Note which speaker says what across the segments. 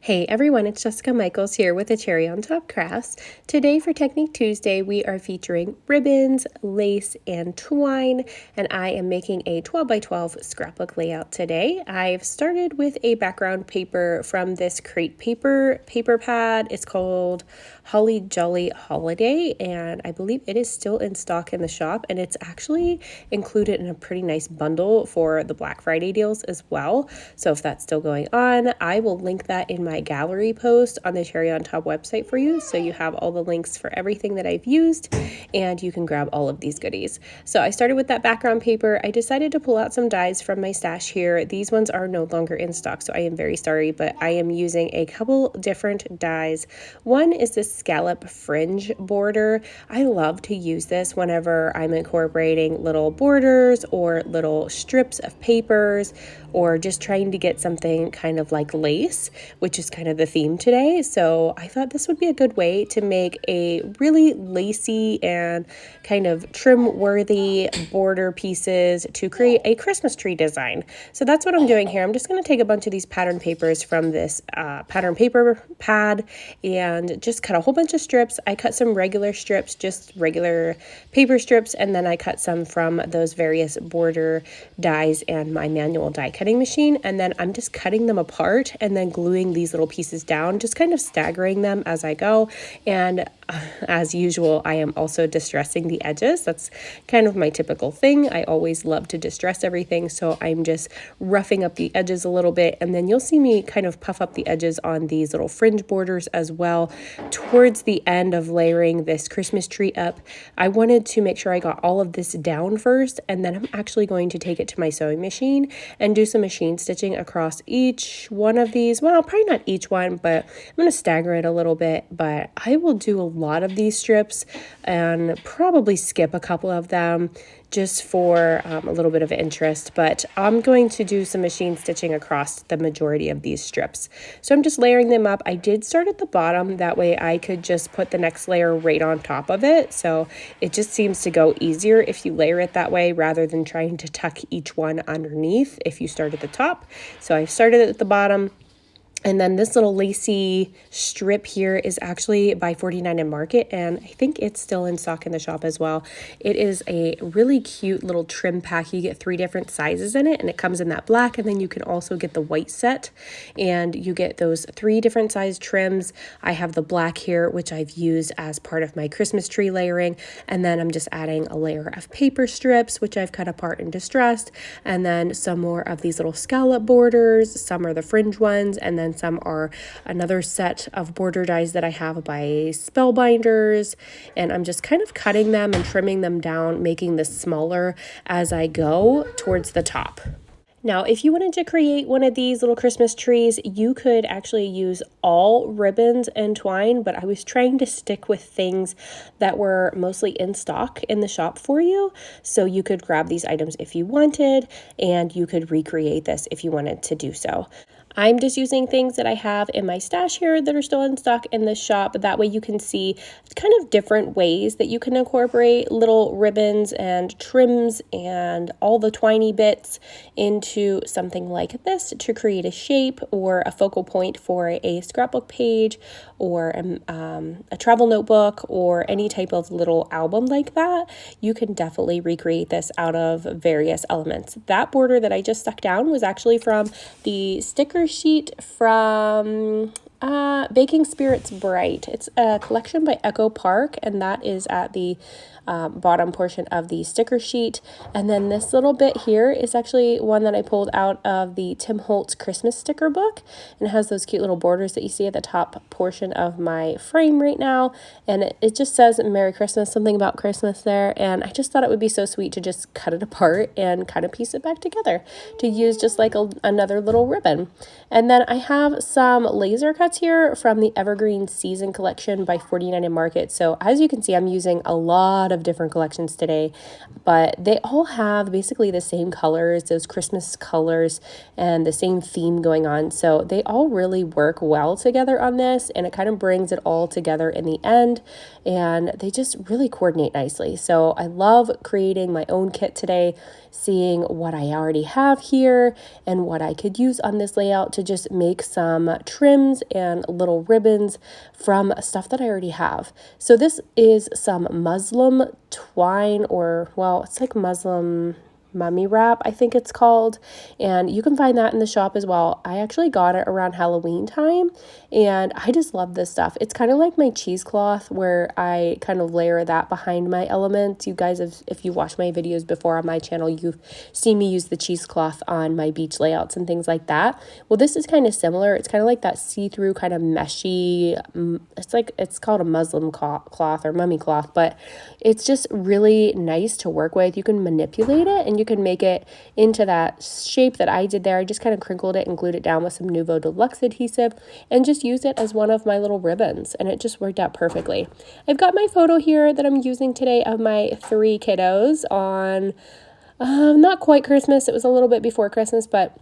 Speaker 1: Hey everyone, it's Jessica Michaels here with the Cherry on Top Crafts. Today for Technique Tuesday, we are featuring ribbons, lace, and twine, and I am making a 12 by 12 scrapbook layout today. I've started with a background paper from this Crate Paper pad. It's called Holly Jolly Holiday, and I believe it is still in stock in the shop, and it's actually included in a pretty nice bundle for the Black Friday deals as well. So if that's still going on, I will link that in my gallery post on the Cherry on Top website for you, so you have all the links for everything that I've used and you can grab all of these goodies. So I started with that background paper. I decided to pull out some dies from my stash here. These ones are no longer in stock, so I am very sorry, but I am using a couple different dies. One is this scallop fringe border. I love to use this whenever I'm incorporating little borders or little strips of papers, or just trying to get something kind of like lace, which is kind of the theme today. So I thought this would be a good way to make a really lacy and kind of trim-worthy border pieces to create a Christmas tree design. So that's what I'm doing here. I'm just going to take a bunch of these pattern papers from this pattern paper pad and just cut a whole bunch of strips. I cut some regular strips, just regular paper strips, and then I cut some from those various border dies and my manual die cutting machine, and then I'm just cutting them apart and then gluing these little pieces down, just kind of staggering them as I go. And as usual, I am also distressing the edges. That's kind of my typical thing. I always love to distress everything, so I'm just roughing up the edges a little bit, and then you'll see me kind of puff up the edges on these little fringe borders as well. Towards the end of layering this Christmas tree up, I wanted to make sure I got all of this down first, and then I'm actually going to take it to my sewing machine and do some machine stitching across each one of these. Well, probably not each one, but I'm going to stagger it a little bit, but I will do a lot of these strips and probably skip a couple of them just for a little bit of interest, but I'm going to do some machine stitching across the majority of these strips. So I'm just layering them up. I did start at the bottom, that way I could just put the next layer right on top of it. So it just seems to go easier if you layer it that way rather than trying to tuck each one underneath if you start at the top. So I started at the bottom. And then this little lacy strip here is actually by 49 in Market, and I think it's still in stock in the shop as well. It is a really cute little trim pack. You get 3 different sizes in it, and it comes in that black, and then you can also get the white set, and you get those 3 different size trims. I have the black here, which I've used as part of my Christmas tree layering, and then I'm just adding a layer of paper strips, which I've cut apart and distressed, and then some more of these little scallop borders. Some are the fringe ones, and then some are another set of border dies that I have by Spellbinders, and I'm just kind of cutting them and trimming them down, making this smaller as I go towards the top. Now, if you wanted to create one of these little Christmas trees, you could actually use all ribbons and twine, but I was trying to stick with things that were mostly in stock in the shop for you. So you could grab these items if you wanted, and you could recreate this if you wanted to do so. I'm just using things that I have in my stash here that are still in stock in the shop. That way you can see kind of different ways that you can incorporate little ribbons and trims and all the twiny bits into something like this to create a shape or a focal point for a scrapbook page or a travel notebook or any type of little album like that. You can definitely recreate this out of various elements. That border that I just stuck down was actually from the sticker sheet from Baking Spirits Bright. It's a collection by Echo Park, and that is at the bottom portion of the sticker sheet. And then this little bit here is actually one that I pulled out of the Tim Holtz Christmas sticker book, and it has those cute little borders that you see at the top portion of my frame right now, and it just says Merry Christmas, something about Christmas there, and I just thought it would be so sweet to just cut it apart and kind of piece it back together to use just like another little ribbon. And then I have some laser cuts hats here from the Evergreen Season collection by 49 and Market. So as you can see, I'm using a lot of different collections today, but they all have basically the same colors, those Christmas colors, and the same theme going on. So they all really work well together on this, and it kind of brings it all together in the end, and they just really coordinate nicely. So I love creating my own kit today, seeing what I already have here and what I could use on this layout to just make some trims and little ribbons from stuff that I already have. So this is some muslin twine, or well, it's like muslin mummy wrap, I think it's called, and you can find that in the shop as well. I actually got it around Halloween time, and I just love this stuff. It's kind of like my cheesecloth, where I kind of layer that behind my elements. You guys have, if you watch my videos before on my channel, you've seen me use the cheesecloth on my beach layouts and things like that. Well, this is kind of similar. It's kind of like that see-through kind of meshy, it's called a muslin cloth or mummy cloth, but it's just really nice to work with. You can manipulate it and you can make it into that shape that I did there. I just kind of crinkled it and glued it down with some Nouveau Deluxe adhesive and just used it as one of my little ribbons, and it just worked out perfectly. I've got my photo here that I'm using today of my 3 kiddos on not quite Christmas. It was a little bit before Christmas, but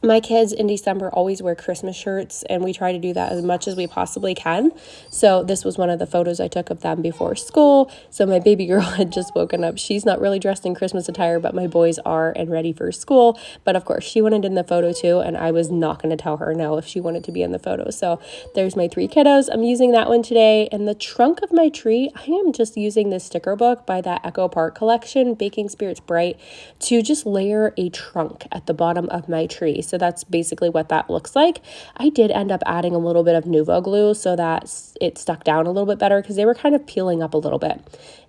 Speaker 1: my kids in December always wear Christmas shirts, and we try to do that as much as we possibly can. So this was one of the photos I took of them before school. So my baby girl had just woken up. She's not really dressed in Christmas attire, but my boys are and ready for school. But of course, she wanted in the photo too, and I was not going to tell her no if she wanted to be in the photo. So there's my 3 kiddos. I'm using that one today. And the trunk of my tree, I am just using this sticker book by that Echo Park collection, Baking Spirits Bright, to just layer a trunk at the bottom of my tree. So that's basically what that looks like. I did end up adding a little bit of Nouveau glue so that it stuck down a little bit better, because they were kind of peeling up a little bit.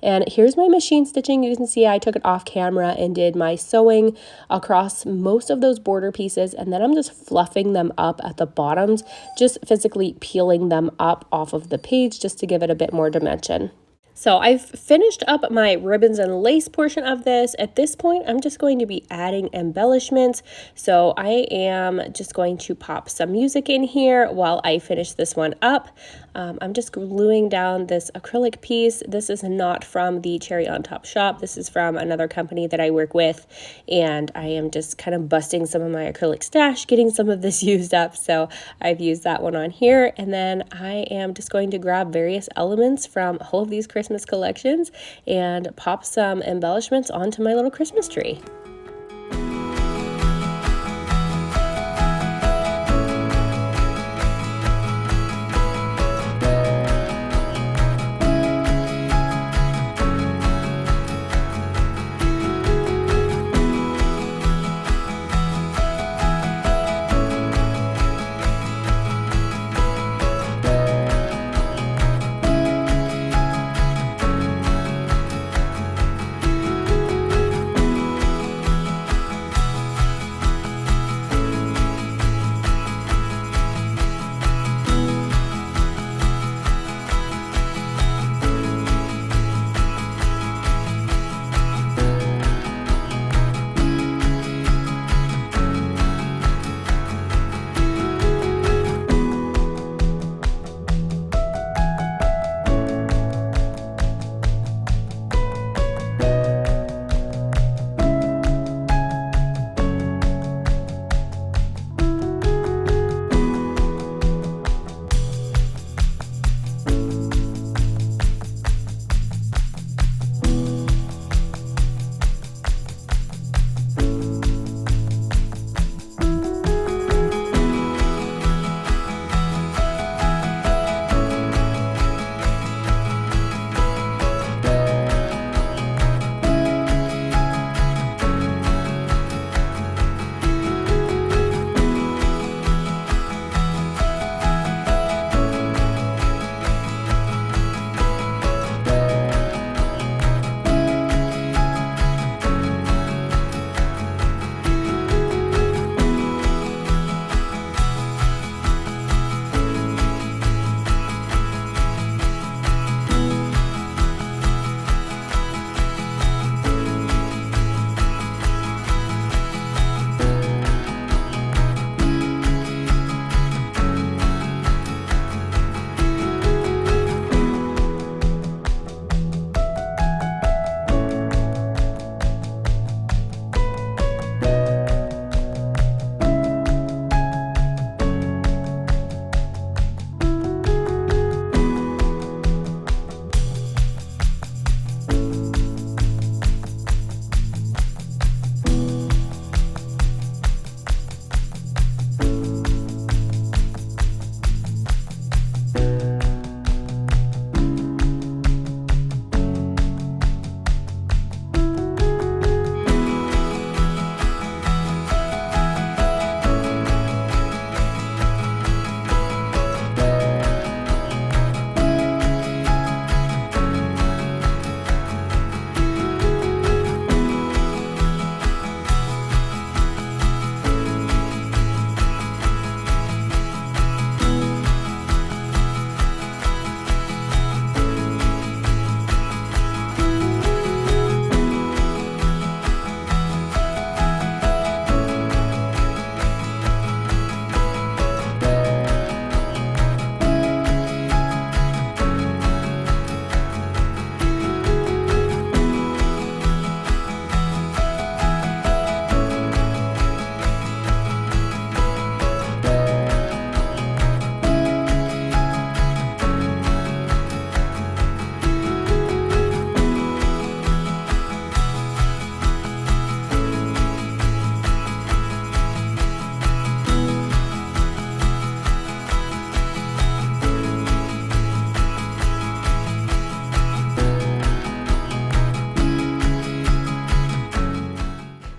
Speaker 1: And here's my machine stitching. You can see I took it off camera and did my sewing across most of those border pieces, and then I'm just fluffing them up at the bottoms, just physically peeling them up off of the page just to give it a bit more dimension. So I've finished up my ribbons and lace portion of this. At this point, I'm just going to be adding embellishments. So I am just going to pop some music in here while I finish this one up. I'm just gluing down this acrylic piece. This is not from the Cherry on Top shop. This is from another company that I work with, and I am just kind of busting some of my acrylic stash, getting some of this used up. So I've used that one on here, and then I am just going to grab various elements from all of these Christmas collections and pop some embellishments onto my little Christmas tree.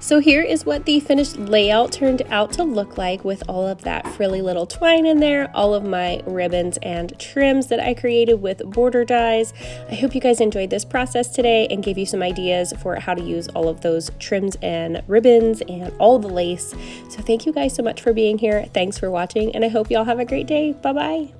Speaker 1: So here is what the finished layout turned out to look like with all of that frilly little twine in there, all of my ribbons and trims that I created with border dies. I hope you guys enjoyed this process today and gave you some ideas for how to use all of those trims and ribbons and all the lace. So thank you guys so much for being here. Thanks for watching, and I hope y'all have a great day. Bye-bye.